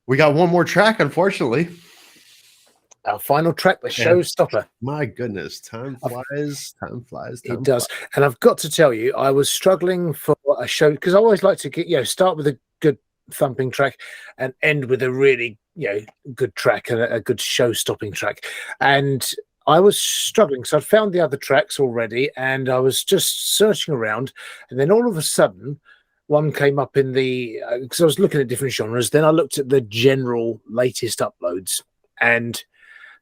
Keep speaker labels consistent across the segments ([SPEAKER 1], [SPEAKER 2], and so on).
[SPEAKER 1] We got one more track, unfortunately.
[SPEAKER 2] Our final track, the showstopper.
[SPEAKER 1] My goodness, time flies.
[SPEAKER 2] It does. And I've got to tell you, I was struggling for a show because I always like to get, start with a good thumping track and end with a really, good track and a good show-stopping track. And I was struggling. So I found the other tracks already and I was just searching around. And then all of a sudden, one came up in the, because I was looking at different genres. Then I looked at the general latest uploads, and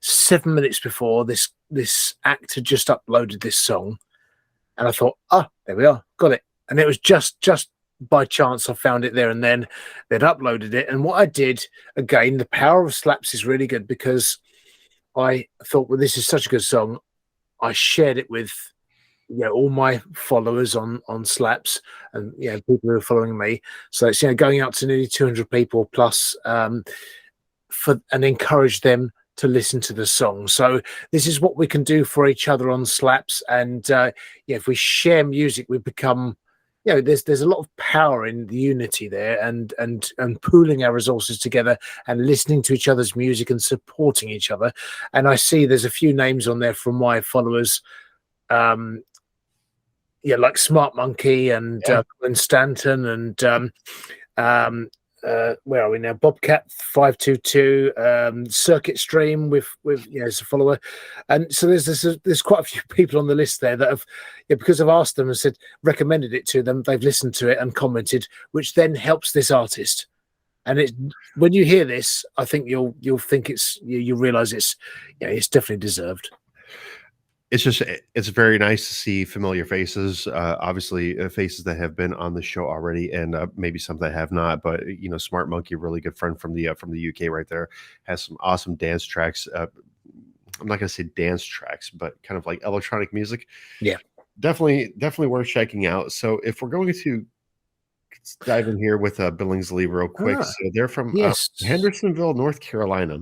[SPEAKER 2] 7 minutes before this act had just uploaded this song, and I thought, there we are, got it. And it was just by chance I found it there and then. They'd uploaded it, and what I did, again, the power of Slaps is really good, because I thought, well, this is such a good song. I shared it with all my followers on Slaps, and people who are following me. So it's going out to nearly 200 people plus, and encourage them to listen to the song. So this is what we can do for each other on Slaps, and if we share music, we become, there's a lot of power in the unity there, and pooling our resources together and listening to each other's music and supporting each other. And I see there's a few names on there from my followers, like Smart Monkey and Colin Stanton and where are we now? Bobcat 522, Circuit Stream with as a follower, and so there's quite a few people on the list there that have, because I've asked them and said, recommended it to them, they've listened to it and commented, which then helps this artist. And when you hear this, I think you'll think you realize it's definitely deserved.
[SPEAKER 1] It's very nice to see familiar faces, obviously faces that have been on the show already, and maybe some that have not. But Smart Monkey, a really good friend from the UK, right there, has some awesome dance tracks. I'm not going to say dance tracks, but kind of like electronic music.
[SPEAKER 2] Yeah,
[SPEAKER 1] definitely worth checking out. So if we're going to dive in here with Billingsley real quick, so they're from Hendersonville, North Carolina.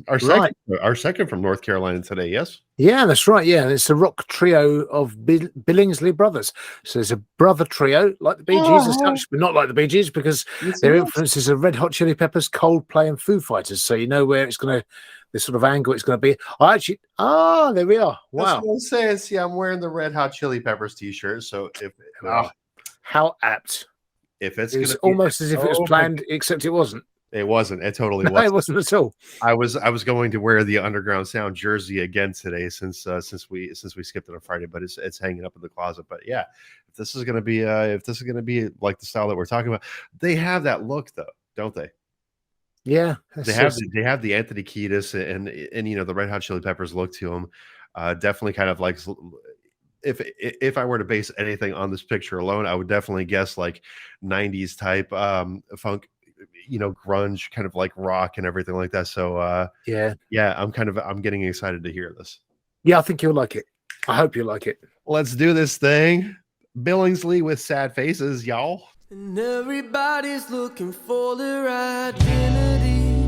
[SPEAKER 1] Our second from North Carolina today, yes?
[SPEAKER 2] Yeah, that's right. Yeah, it's a rock trio of Billingsley brothers. So it's a brother trio, like the Bee Gees as such, but not like the Bee Gees, because their influences are Red Hot Chili Peppers, Coldplay, and Foo Fighters. So you know where it's going to, the sort of angle it's going to be. There we are. Wow.
[SPEAKER 1] That's what I'm saying. See, I'm wearing the Red Hot Chili Peppers t-shirt. So
[SPEAKER 2] how apt.
[SPEAKER 1] If it's
[SPEAKER 2] almost as if it was planned, except it wasn't.
[SPEAKER 1] It wasn't. It totally wasn't.
[SPEAKER 2] It wasn't at all.
[SPEAKER 1] I was going to wear the Underground Sound jersey again today, since we skipped it on Friday, but it's hanging up in the closet. But yeah, if this is gonna be like the style that we're talking about, they have that look though, don't they?
[SPEAKER 2] Yeah,
[SPEAKER 1] they have the Anthony Kiedis and the Red Hot Chili Peppers look to them. Definitely kind of like, if I were to base anything on this picture alone, I would definitely guess like 90s type funk, grunge, kind of like rock and everything like that. So I'm getting excited to hear this.
[SPEAKER 2] Yeah, I think you'll like it. I hope you like it.
[SPEAKER 1] Let's do this thing. Billingsley with Sad Faces, y'all.
[SPEAKER 3] And everybody's looking for their identity.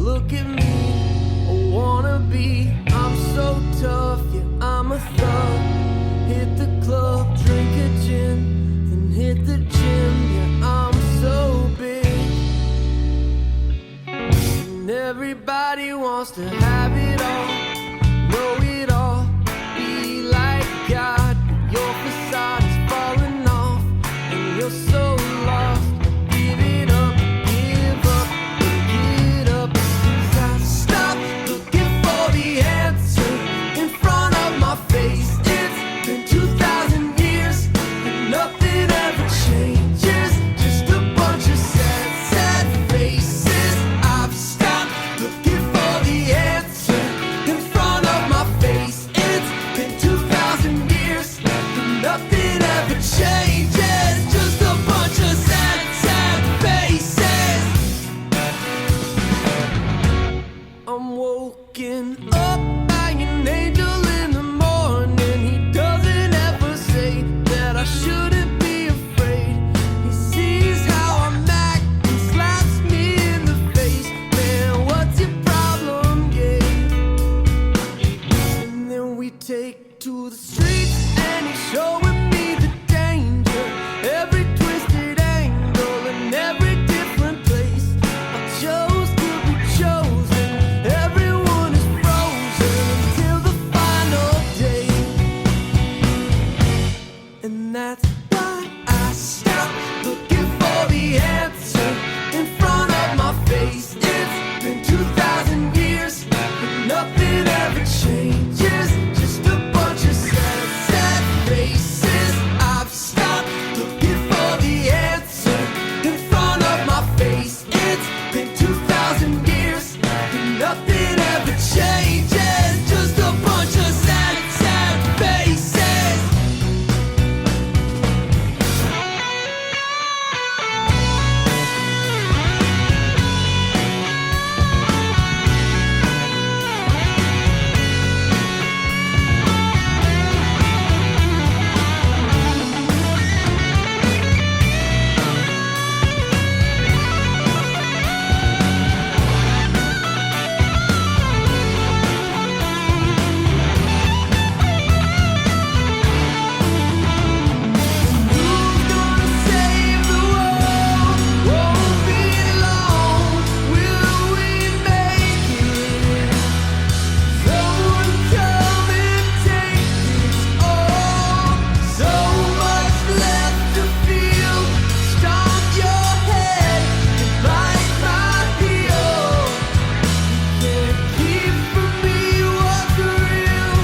[SPEAKER 3] Look at me, I wanna be. I'm so tough, yeah, I'm a thug. Hit the club, drink a gin, then hit the gym, yeah, I'm so big. And everybody wants to have it all, know it all, be like God. But your facade is falling off, and you're so lost. Give it up, give up, get up. 'Cause I stopped looking for the answer in front of my face. It's been 2,000 years and nothing ever changes. Just a bunch of sad faces. I've stopped looking for the answer in front of my face. face. It's been 2,000 years, but nothing ever changes. Just a bunch of sad, sad faces. I've stopped looking for the answer in front of my face. It's been 2,000 years, but nothing ever changes. Just a bunch of sad, sad faces. Who's gonna save the world? Won't be long. Will we make it? Someone come and take this all. So much left to feel. Stomp your head and bite my heel. Can't keep from me what's real.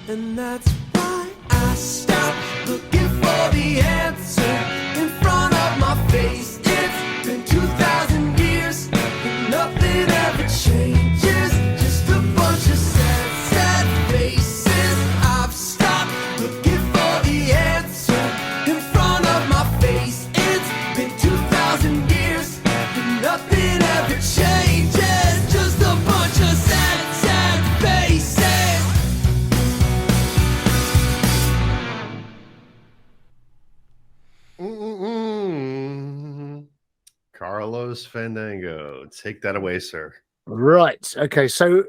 [SPEAKER 3] And that's why I stopped looking for the answer in front of my face. It's been 2,000 years, and nothing ever changes. Just a bunch of sad, sad faces. I've stopped looking for the answer in front of my face. It's been 2,000 years, and nothing ever changes. Just a bunch of sad, sad faces.
[SPEAKER 1] Carlos Fandango, take that away, sir.
[SPEAKER 2] Right. Okay. So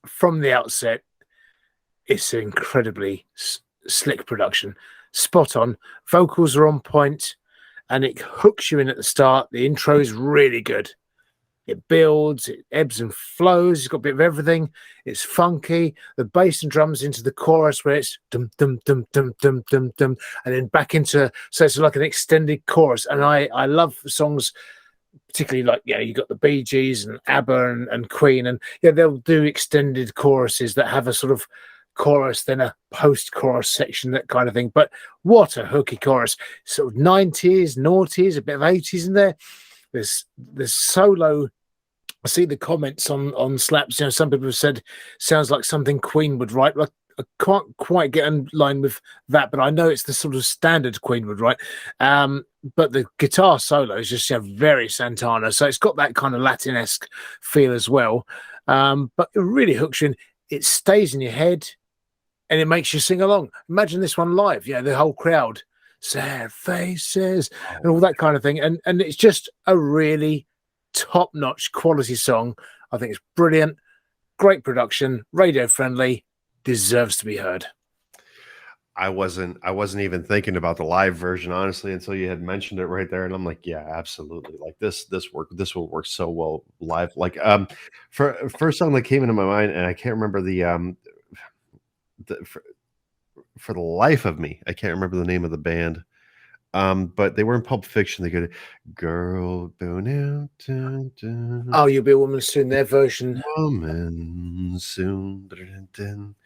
[SPEAKER 2] from the outset, it's an incredibly slick production, spot on. Vocals are on point, and it hooks you in at the start. The intro is really good. It builds, it ebbs and flows. It's got a bit of everything. It's funky. The bass and drums into the chorus where it's dum dum dum dum dum dum dum, and then back into, so it's like an extended chorus. And I love songs, particularly like, you got the Bee Gees and ABBA and Queen, and they'll do extended choruses that have a sort of chorus, then a post-chorus section, that kind of thing. But what a hooky chorus! Sort of 90s, noughties, a bit of 80s in there. There's solo. I see the comments on Slaps. Some people have said sounds like something Queen would write. Like, I can't quite get in line with that, but I know it's the sort of standard Queen would write. But the guitar solo is just very Santana, so it's got that kind of Latin-esque feel as well. But it really hooks you in. It stays in your head, and it makes you sing along. Imagine this one live. The whole crowd, sad faces, and all that kind of thing. And it's just a really top-notch quality song. I think it's brilliant, great production, radio friendly, deserves to be heard.
[SPEAKER 1] I wasn't even thinking about the live version, honestly, until you had mentioned it right there, and I'm like, yeah, absolutely. Like this will work so well live. Like for first song that came into my mind, and I can't remember for the life of me, I can't remember the name of the band. But they were in Pulp Fiction. They go, "Girl, dun, dun, dun,
[SPEAKER 2] Oh, You'll Be a Woman Soon, their version.
[SPEAKER 1] woman soon." Dun, dun.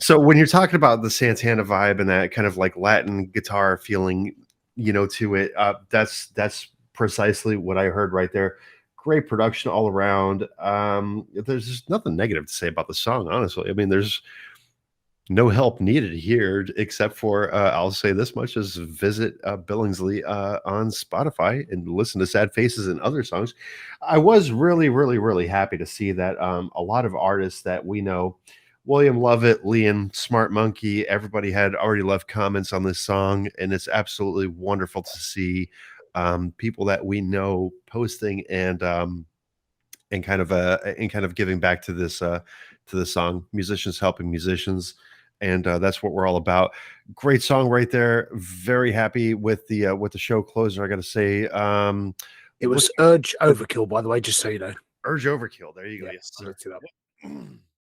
[SPEAKER 1] So when you're talking about the Santana vibe and that kind of like Latin guitar feeling, to it, that's precisely what I heard right there. Great production all around. There's just nothing negative to say about the song, honestly. I mean, there's no help needed here, except for I'll say this much: is visit Billingsley on Spotify and listen to Sad Faces and other songs. I was really, really, really happy to see that a lot of artists that we know, William Lovett, Liam, Smart Monkey, everybody had already left comments on this song, and it's absolutely wonderful to see people that we know posting and kind of giving back to this song. Musicians helping musicians. And that's what we're all about. Great song right there. Very happy with the show closer, I gotta say.
[SPEAKER 2] It was Urge Overkill, by the way, just so you know.
[SPEAKER 1] Urge Overkill. There you go.
[SPEAKER 2] Yeah,
[SPEAKER 1] Yes,
[SPEAKER 2] I
[SPEAKER 1] sir.
[SPEAKER 2] looked it up.